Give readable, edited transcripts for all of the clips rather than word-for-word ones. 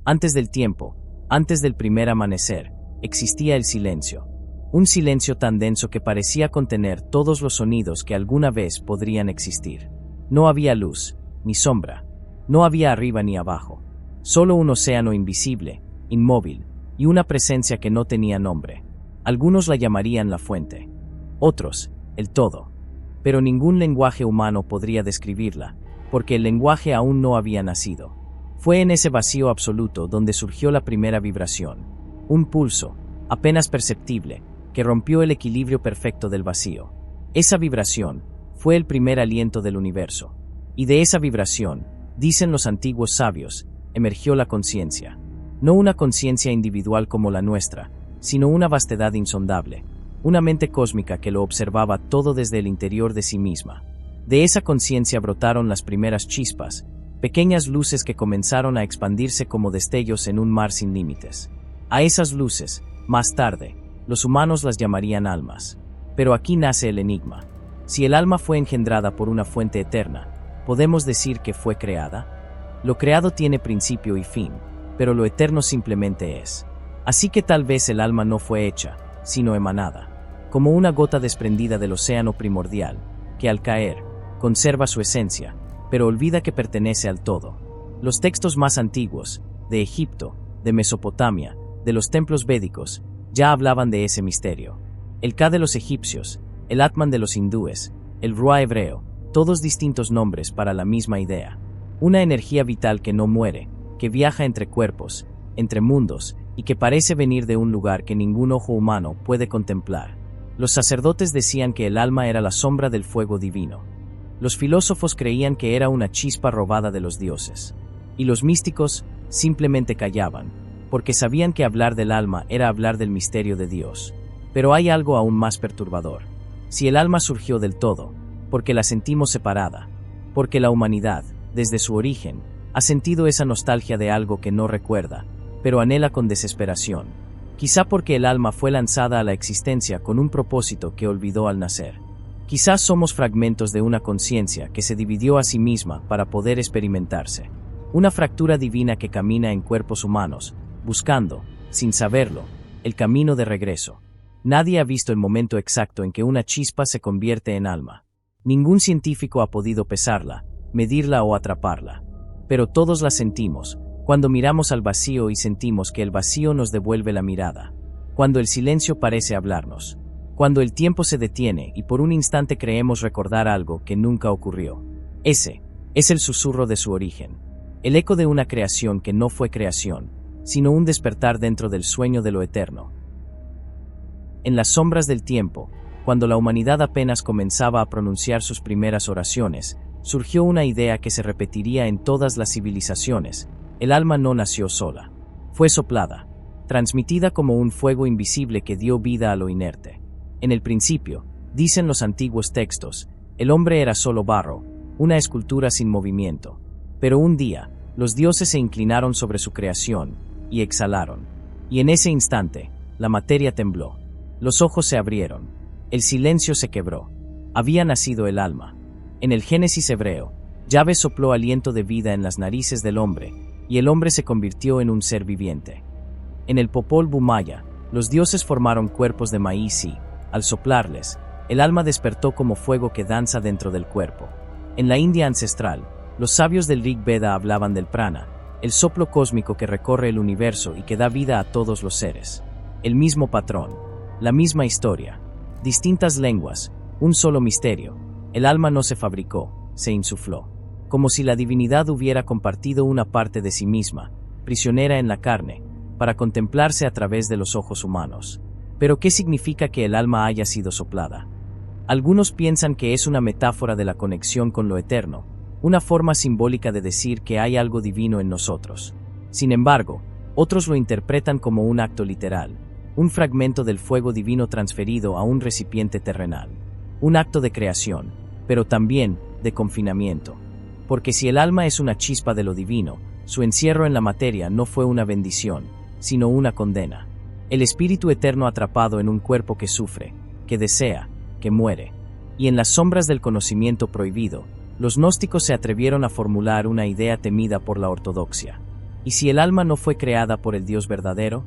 Antes del tiempo, antes del primer amanecer, existía el silencio. Un silencio tan denso que parecía contener todos los sonidos que alguna vez podrían existir. No había luz, ni sombra. No había arriba ni abajo. Solo un océano invisible, inmóvil, y una presencia que no tenía nombre. Algunos la llamarían la fuente. Otros, el todo. Pero ningún lenguaje humano podría describirla, porque el lenguaje aún no había nacido. Fue en ese vacío absoluto donde surgió la primera vibración. Un pulso, apenas perceptible, que rompió el equilibrio perfecto del vacío. Esa vibración fue el primer aliento del universo. Y de esa vibración, dicen los antiguos sabios, emergió la conciencia. No una conciencia individual como la nuestra, sino una vastedad insondable, una mente cósmica que lo observaba todo desde el interior de sí misma. De esa conciencia brotaron las primeras chispas, pequeñas luces que comenzaron a expandirse como destellos en un mar sin límites. A esas luces, más tarde, los humanos las llamarían almas. Pero aquí nace el enigma. Si el alma fue engendrada por una fuente eterna, ¿podemos decir que fue creada? Lo creado tiene principio y fin, pero lo eterno simplemente es. Así que tal vez el alma no fue hecha, sino emanada, como una gota desprendida del océano primordial, que al caer, conserva su esencia, pero olvida que pertenece al todo. Los textos más antiguos, de Egipto, de Mesopotamia, de los templos védicos, ya hablaban de ese misterio. El Ka de los egipcios, el Atman de los hindúes, el Ruah hebreo, todos distintos nombres para la misma idea. Una energía vital que no muere, que viaja entre cuerpos, entre mundos, y que parece venir de un lugar que ningún ojo humano puede contemplar. Los sacerdotes decían que el alma era la sombra del fuego divino. Los filósofos creían que era una chispa robada de los dioses. Y los místicos simplemente callaban, porque sabían que hablar del alma era hablar del misterio de Dios. Pero hay algo aún más perturbador. Si el alma surgió del todo, porque la sentimos separada, porque la humanidad, desde su origen, ha sentido esa nostalgia de algo que no recuerda, pero anhela con desesperación. Quizá porque el alma fue lanzada a la existencia con un propósito que olvidó al nacer. Quizás somos fragmentos de una conciencia que se dividió a sí misma para poder experimentarse. Una fractura divina que camina en cuerpos humanos, buscando, sin saberlo, el camino de regreso. Nadie ha visto el momento exacto en que una chispa se convierte en alma. Ningún científico ha podido pesarla, medirla o atraparla. Pero todos la sentimos, cuando miramos al vacío y sentimos que el vacío nos devuelve la mirada. Cuando el silencio parece hablarnos. Cuando el tiempo se detiene y por un instante creemos recordar algo que nunca ocurrió. Ese es el susurro de su origen. El eco de una creación que no fue creación, sino un despertar dentro del sueño de lo eterno. En las sombras del tiempo, cuando la humanidad apenas comenzaba a pronunciar sus primeras oraciones, surgió una idea que se repetiría en todas las civilizaciones. El alma no nació sola. Fue soplada, transmitida como un fuego invisible que dio vida a lo inerte. En el principio, dicen los antiguos textos, el hombre era solo barro, una escultura sin movimiento. Pero un día, los dioses se inclinaron sobre su creación, y exhalaron. Y en ese instante, la materia tembló. Los ojos se abrieron. El silencio se quebró. Había nacido el alma. En el Génesis hebreo, Yahvé sopló aliento de vida en las narices del hombre, y el hombre se convirtió en un ser viviente. En el Popol Vuh maya, los dioses formaron cuerpos de maíz y, al soplarles, el alma despertó como fuego que danza dentro del cuerpo. En la India ancestral, los sabios del Rig Veda hablaban del prana, el soplo cósmico que recorre el universo y que da vida a todos los seres. El mismo patrón, la misma historia, distintas lenguas, un solo misterio. El alma no se fabricó, se insufló. Como si la divinidad hubiera compartido una parte de sí misma, prisionera en la carne, para contemplarse a través de los ojos humanos. Pero ¿qué significa que el alma haya sido soplada? Algunos piensan que es una metáfora de la conexión con lo eterno, una forma simbólica de decir que hay algo divino en nosotros. Sin embargo, otros lo interpretan como un acto literal, un fragmento del fuego divino transferido a un recipiente terrenal. Un acto de creación, pero también de confinamiento. Porque si el alma es una chispa de lo divino, su encierro en la materia no fue una bendición, sino una condena. El espíritu eterno atrapado en un cuerpo que sufre, que desea, que muere. Y en las sombras del conocimiento prohibido, los gnósticos se atrevieron a formular una idea temida por la ortodoxia. ¿Y si el alma no fue creada por el Dios verdadero?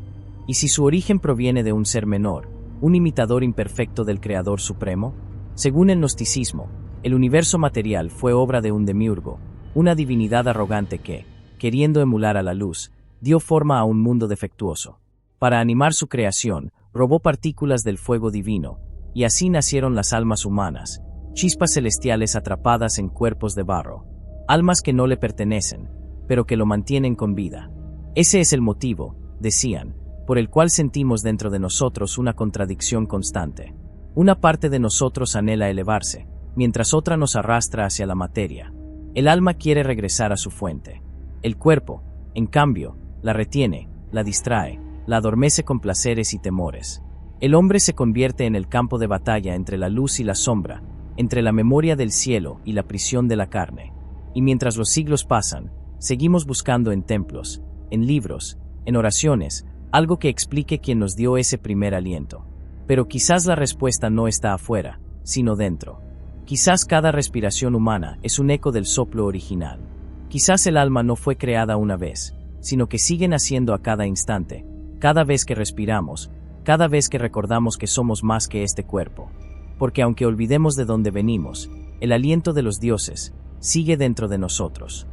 ¿Y si su origen proviene de un ser menor, un imitador imperfecto del Creador Supremo? Según el gnosticismo, el universo material fue obra de un demiurgo, una divinidad arrogante que, queriendo emular a la luz, dio forma a un mundo defectuoso. Para animar su creación, robó partículas del fuego divino, y así nacieron las almas humanas, chispas celestiales atrapadas en cuerpos de barro, almas que no le pertenecen, pero que lo mantienen con vida. Ese es el motivo, decían, por el cual sentimos dentro de nosotros una contradicción constante. Una parte de nosotros anhela elevarse, mientras otra nos arrastra hacia la materia. El alma quiere regresar a su fuente. El cuerpo, en cambio, la retiene, la distrae, la adormece con placeres y temores. El hombre se convierte en el campo de batalla entre la luz y la sombra, entre la memoria del cielo y la prisión de la carne. Y mientras los siglos pasan, seguimos buscando en templos, en libros, en oraciones, algo que explique quién nos dio ese primer aliento. Pero quizás la respuesta no está afuera, sino dentro. Quizás cada respiración humana es un eco del soplo original. Quizás el alma no fue creada una vez, sino que sigue naciendo a cada instante, cada vez que respiramos, cada vez que recordamos que somos más que este cuerpo. Porque aunque olvidemos de dónde venimos, el aliento de los dioses sigue dentro de nosotros.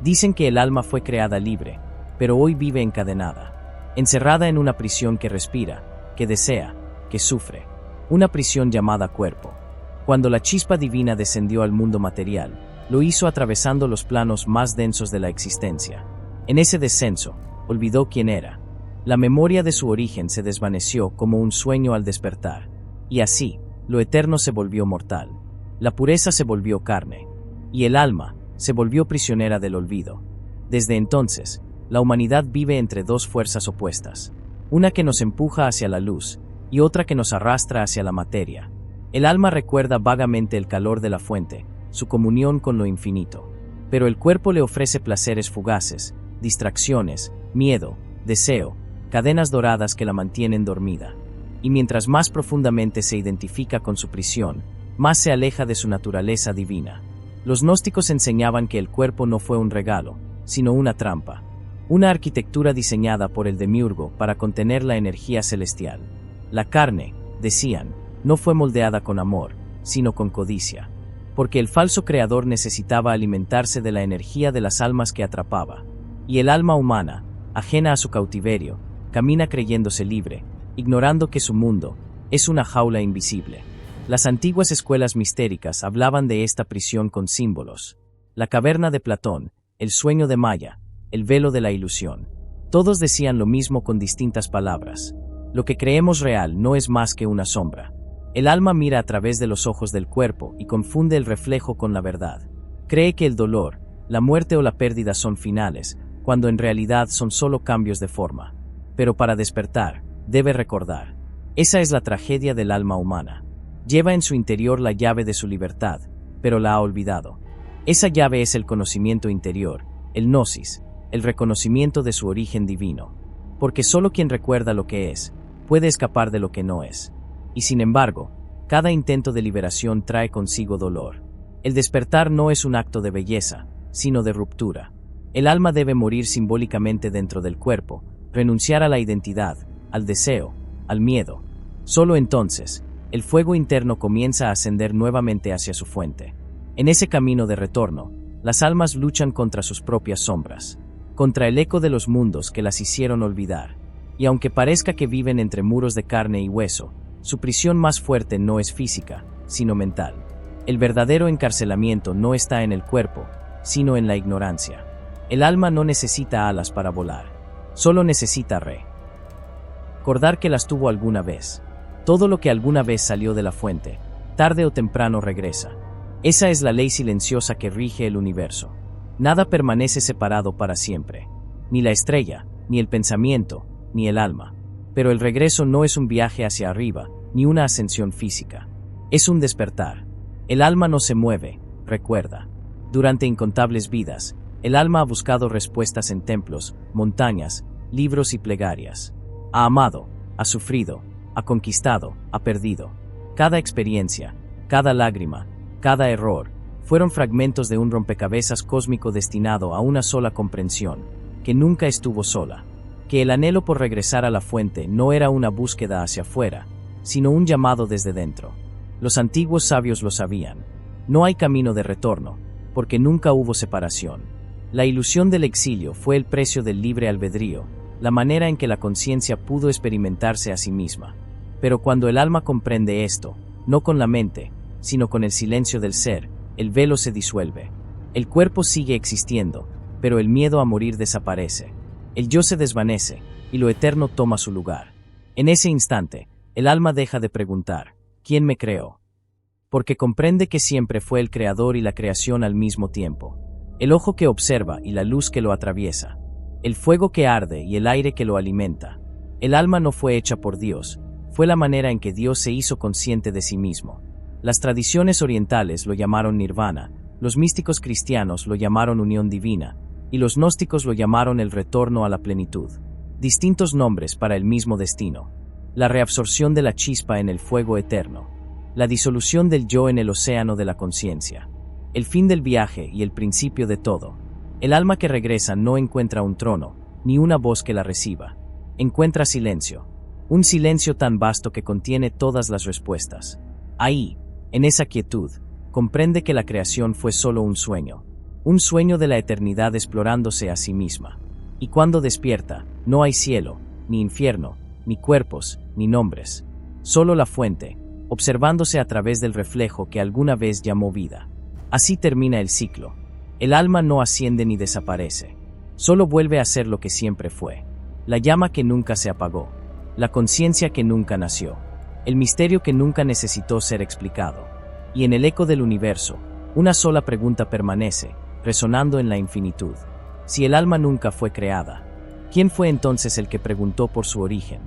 Dicen que el alma fue creada libre, pero hoy vive encadenada, encerrada en una prisión que respira, que desea, que sufre, una prisión llamada cuerpo. Cuando la chispa divina descendió al mundo material, lo hizo atravesando los planos más densos de la existencia. En ese descenso, olvidó quién era. La memoria de su origen se desvaneció como un sueño al despertar, y así, lo eterno se volvió mortal. La pureza se volvió carne, y el alma se volvió prisionera del olvido. Desde entonces, la humanidad vive entre dos fuerzas opuestas, una que nos empuja hacia la luz y otra que nos arrastra hacia la materia. El alma recuerda vagamente el calor de la fuente, su comunión con lo infinito, pero el cuerpo le ofrece placeres fugaces, distracciones, miedo, deseo, cadenas doradas que la mantienen dormida. Y mientras más profundamente se identifica con su prisión, más se aleja de su naturaleza divina. Los gnósticos enseñaban que el cuerpo no fue un regalo, sino una trampa, una arquitectura diseñada por el demiurgo para contener la energía celestial. La carne, decían, no fue moldeada con amor, sino con codicia, porque el falso creador necesitaba alimentarse de la energía de las almas que atrapaba, y el alma humana, ajena a su cautiverio, camina creyéndose libre, ignorando que su mundo es una jaula invisible. Las antiguas escuelas mistéricas hablaban de esta prisión con símbolos: la caverna de Platón, el sueño de Maya, el velo de la ilusión. Todos decían lo mismo con distintas palabras. Lo que creemos real no es más que una sombra. El alma mira a través de los ojos del cuerpo y confunde el reflejo con la verdad. Cree que el dolor, la muerte o la pérdida son finales, cuando en realidad son solo cambios de forma. Pero para despertar, debe recordar. Esa es la tragedia del alma humana. Lleva en su interior la llave de su libertad, pero la ha olvidado. Esa llave es el conocimiento interior, el gnosis, el reconocimiento de su origen divino. Porque solo quien recuerda lo que es, puede escapar de lo que no es. Y sin embargo, cada intento de liberación trae consigo dolor. El despertar no es un acto de belleza, sino de ruptura. El alma debe morir simbólicamente dentro del cuerpo, renunciar a la identidad, al deseo, al miedo. Solo entonces, el fuego interno comienza a ascender nuevamente hacia su fuente. En ese camino de retorno, las almas luchan contra sus propias sombras, contra el eco de los mundos que las hicieron olvidar. Y aunque parezca que viven entre muros de carne y hueso, su prisión más fuerte no es física, sino mental. El verdadero encarcelamiento no está en el cuerpo, sino en la ignorancia. El alma no necesita alas para volar, solo necesita recordar que las tuvo alguna vez. Todo lo que alguna vez salió de la fuente, tarde o temprano regresa. Esa es la ley silenciosa que rige el universo. Nada permanece separado para siempre. Ni la estrella, ni el pensamiento, ni el alma. Pero el regreso no es un viaje hacia arriba, ni una ascensión física. Es un despertar. El alma no se mueve, recuerda. Durante incontables vidas, el alma ha buscado respuestas en templos, montañas, libros y plegarias. Ha amado, ha sufrido, ha conquistado, ha perdido. Cada experiencia, cada lágrima, cada error, Fueron fragmentos de un rompecabezas cósmico destinado a una sola comprensión, que nunca estuvo sola, que el anhelo por regresar a la fuente no era una búsqueda hacia afuera, sino un llamado desde dentro. Los antiguos sabios lo sabían. No hay camino de retorno, porque nunca hubo separación. La ilusión del exilio fue el precio del libre albedrío, la manera en que la conciencia pudo experimentarse a sí misma. Pero cuando el alma comprende esto, no con la mente, sino con el silencio del ser, el velo se disuelve. El cuerpo sigue existiendo, pero el miedo a morir desaparece. El yo se desvanece, y lo eterno toma su lugar. En ese instante, el alma deja de preguntar, ¿quién me creó? Porque comprende que siempre fue el creador y la creación al mismo tiempo. El ojo que observa y la luz que lo atraviesa. El fuego que arde y el aire que lo alimenta. El alma no fue hecha por Dios, fue la manera en que Dios se hizo consciente de sí mismo. Las tradiciones orientales lo llamaron nirvana, los místicos cristianos lo llamaron unión divina, y los gnósticos lo llamaron el retorno a la plenitud. Distintos nombres para el mismo destino. La reabsorción de la chispa en el fuego eterno. La disolución del yo en el océano de la conciencia. El fin del viaje y el principio de todo. El alma que regresa no encuentra un trono, ni una voz que la reciba. Encuentra silencio. Un silencio tan vasto que contiene todas las respuestas. Ahí, en esa quietud, comprende que la creación fue solo un sueño de la eternidad explorándose a sí misma. Y cuando despierta, no hay cielo, ni infierno, ni cuerpos, ni nombres. Solo la fuente, observándose a través del reflejo que alguna vez llamó vida. Así termina el ciclo. El alma no asciende ni desaparece. Solo vuelve a ser lo que siempre fue. La llama que nunca se apagó. La conciencia que nunca nació. El misterio que nunca necesitó ser explicado. Y en el eco del universo, una sola pregunta permanece, resonando en la infinitud. Si el alma nunca fue creada, ¿quién fue entonces el que preguntó por su origen?